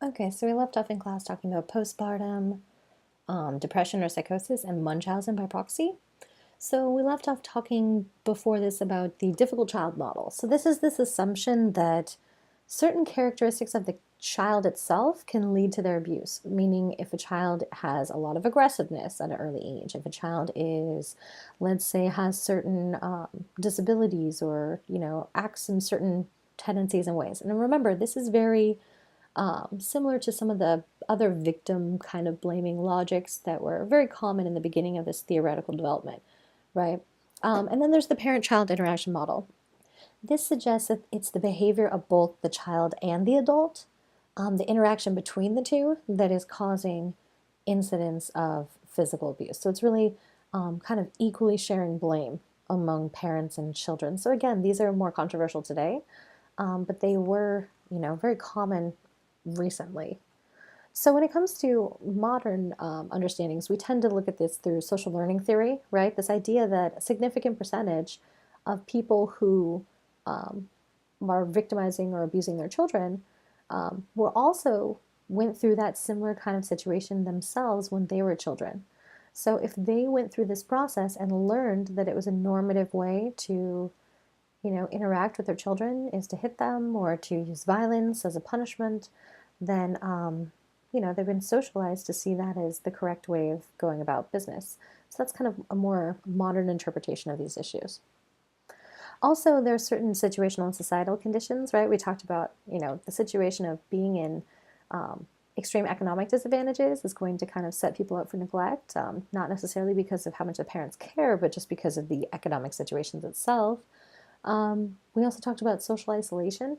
Okay, so we left off in class talking about postpartum, depression or psychosis, and Munchausen by proxy. So we left off talking before this about the difficult child model. So this is this assumption that certain characteristics of the child itself can lead to their abuse, meaning if a child has a lot of aggressiveness at an early age, if a child is, let's say, has certain disabilities or, acts in certain tendencies and ways. And remember, this is very similar to some of the other victim kind of blaming logics that were very common in the beginning of this theoretical development, right? And then there's the parent-child interaction model. This suggests that it's the behavior of both the child and the adult, the interaction between the two, that is causing incidents of physical abuse. So it's really kind of equally sharing blame among parents and children. So again, these are more controversial today, but they were, very common recently. So when it comes to modern understandings, we tend to look at this through social learning theory, right? This idea that a significant percentage of people who um, are victimizing or abusing their children were also went through that similar kind of situation themselves when they were children. So if they went through this process and learned that it was a normative way to, interact with their children is to hit them or to use violence as a punishment, then they've been socialized to see that as the correct way of going about business. So that's kind of a more modern interpretation of these issues. Also, there are certain situational and societal conditions, right? We talked about, the situation of being in extreme economic disadvantages is going to kind of set people up for neglect, not necessarily because of how much the parents care, but just because of the economic situations itself. We also talked about social isolation,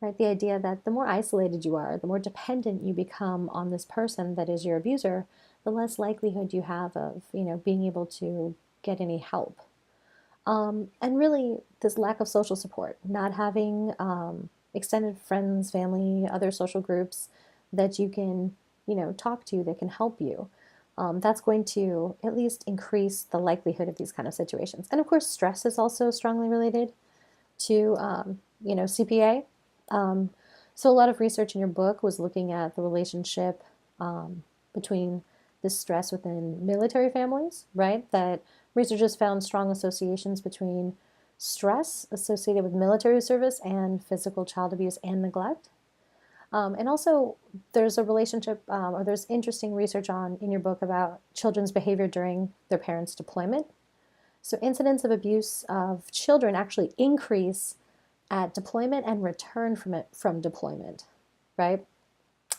right? The idea that the more isolated you are, the more dependent you become on this person that is your abuser, the less likelihood you have of, being able to get any help. And really, this lack of social support, not having extended friends, family, other social groups that you can, talk to that can help you. That's going to at least increase the likelihood of these kind of situations. And of course, stress is also strongly related to, CPA. Um, so a lot of research in your book was looking at the relationship between the stress within military families, right? That researchers found strong associations between stress associated with military service and physical child abuse and neglect. And also, there's a relationship, or there's interesting research on in your book about children's behavior during their parents' deployment. So incidents of abuse of children actually increase at deployment and return from deployment, right?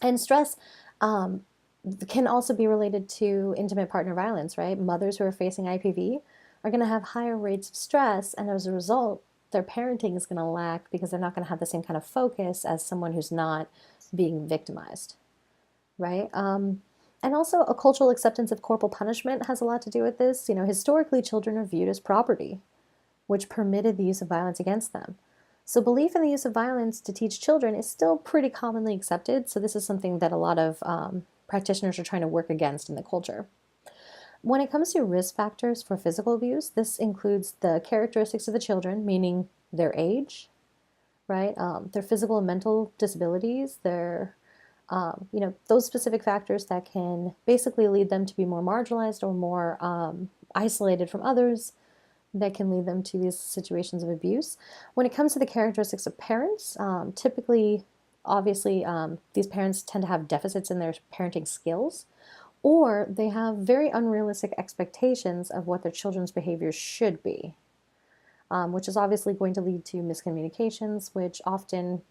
And stress can also be related to intimate partner violence, right? Mothers who are facing IPV are going to have higher rates of stress, and as a result, their parenting is going to lack because they're not going to have the same kind of focus as someone who's not being victimized, right? And also, a cultural acceptance of corporal punishment has a lot to do with this. Historically, children are viewed as property, which permitted the use of violence against them. So belief in the use of violence to teach children is still pretty commonly accepted. So this is something that a lot of practitioners are trying to work against in the culture. When it comes to risk factors for physical abuse, this includes the characteristics of the children, meaning their age, right? Their physical and mental disabilities, their those specific factors that can basically lead them to be more marginalized or more isolated from others, that can lead them to these situations of abuse. When it comes to the characteristics of parents, typically, obviously, these parents tend to have deficits in their parenting skills, or they have very unrealistic expectations of what their children's behavior should be, which is obviously going to lead to miscommunications, which often,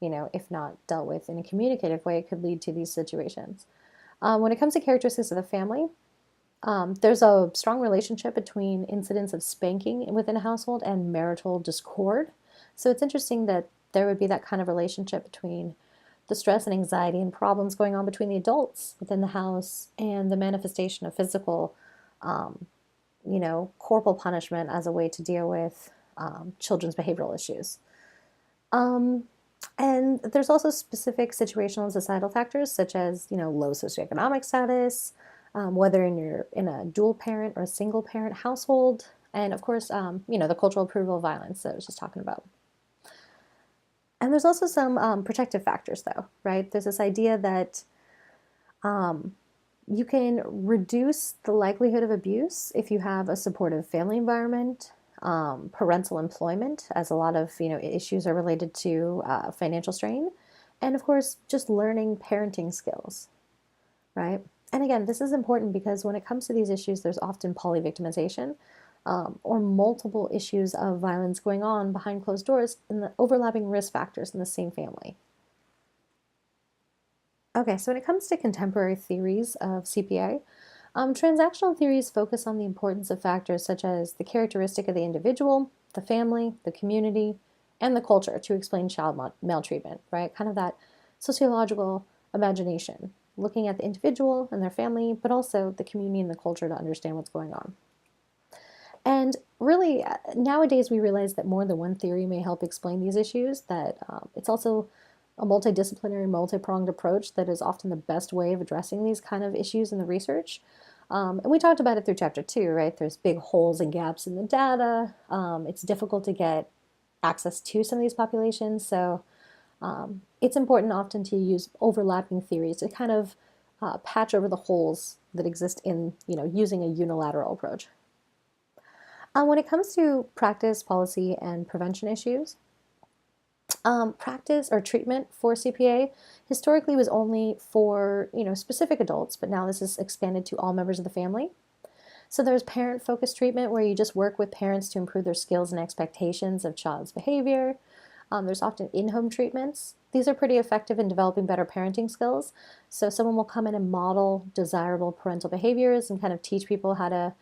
if not dealt with in a communicative way, could lead to these situations. When it comes to characteristics of the family, there's a strong relationship between incidents of spanking within a household and marital discord. So it's interesting that there would be that kind of relationship between the stress and anxiety and problems going on between the adults within the house and the manifestation of physical, um, corporal punishment as a way to deal with children's behavioral issues. Um, and there's also specific situational and societal factors such as, low socioeconomic status, whether you're in a dual parent or a single parent household, and of course, the cultural approval of violence that I was just talking about. And there's also some protective factors, though, right? There's this idea that um, you can reduce the likelihood of abuse if you have a supportive family environment, parental employment, as a lot of issues are related to financial strain, and of course, just learning parenting skills, right? And again, this is important because when it comes to these issues, there's often polyvictimization, or multiple issues of violence going on behind closed doors and the overlapping risk factors in the same family. Okay, so when it comes to contemporary theories of CPA, transactional theories focus on the importance of factors such as the characteristic of the individual, the family, the community, and the culture to explain child maltreatment, right? Kind of that sociological imagination, looking at the individual and their family, but also the community and the culture to understand what's going on. And really, nowadays we realize that more than one theory may help explain these issues, that it's also a multidisciplinary, multi-pronged approach that is often the best way of addressing these kind of issues in the research. And we talked about it through chapter 2, right? There's big holes and gaps in the data. It's difficult to get access to some of these populations. So it's important often to use overlapping theories to kind of patch over the holes that exist in, using a unilateral approach. When it comes to practice, policy, and prevention issues, practice or treatment for CPA historically was only for specific adults, but now this is expanded to all members of the family. So there's parent-focused treatment where you just work with parents to improve their skills and expectations of child's behavior. There's often in-home treatments. These are pretty effective in developing better parenting skills. So someone will come in and model desirable parental behaviors and kind of teach people how to,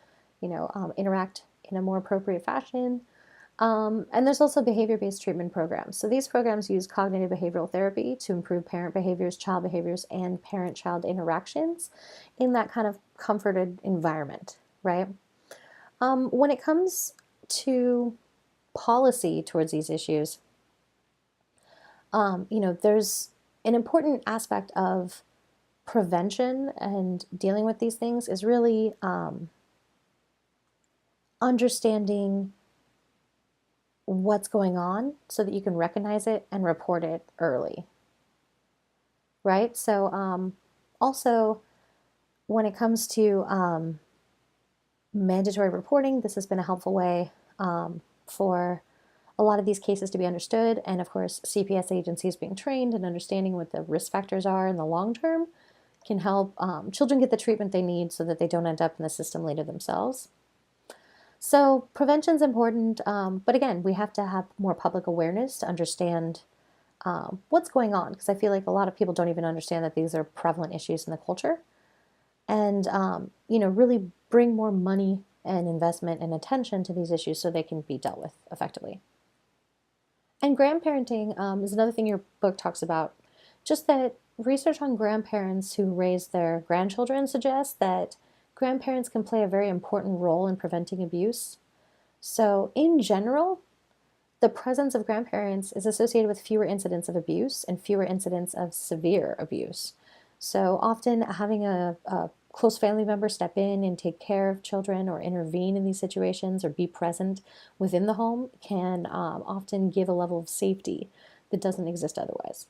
interact in a more appropriate fashion. And there's also behavior-based treatment programs. So these programs use cognitive behavioral therapy to improve parent behaviors, child behaviors, and parent-child interactions in that kind of comforted environment, right? When it comes to policy towards these issues, there's an important aspect of prevention and dealing with these things is really understanding what's going on so that you can recognize it and report it early, right? So also, when it comes to mandatory reporting, this has been a helpful way for a lot of these cases to be understood, and of course, CPS agencies being trained and understanding what the risk factors are in the long term can help children get the treatment they need so that they don't end up in the system later themselves. So prevention is important, but again, we have to have more public awareness to understand what's going on, because I feel like a lot of people don't even understand that these are prevalent issues in the culture, and really bring more money and investment and attention to these issues so they can be dealt with effectively. And grandparenting is another thing your book talks about, just that research on grandparents who raise their grandchildren suggests that grandparents can play a very important role in preventing abuse. So in general, the presence of grandparents is associated with fewer incidents of abuse and fewer incidents of severe abuse. So often having a close family member step in and take care of children or intervene in these situations or be present within the home can often give a level of safety that doesn't exist otherwise.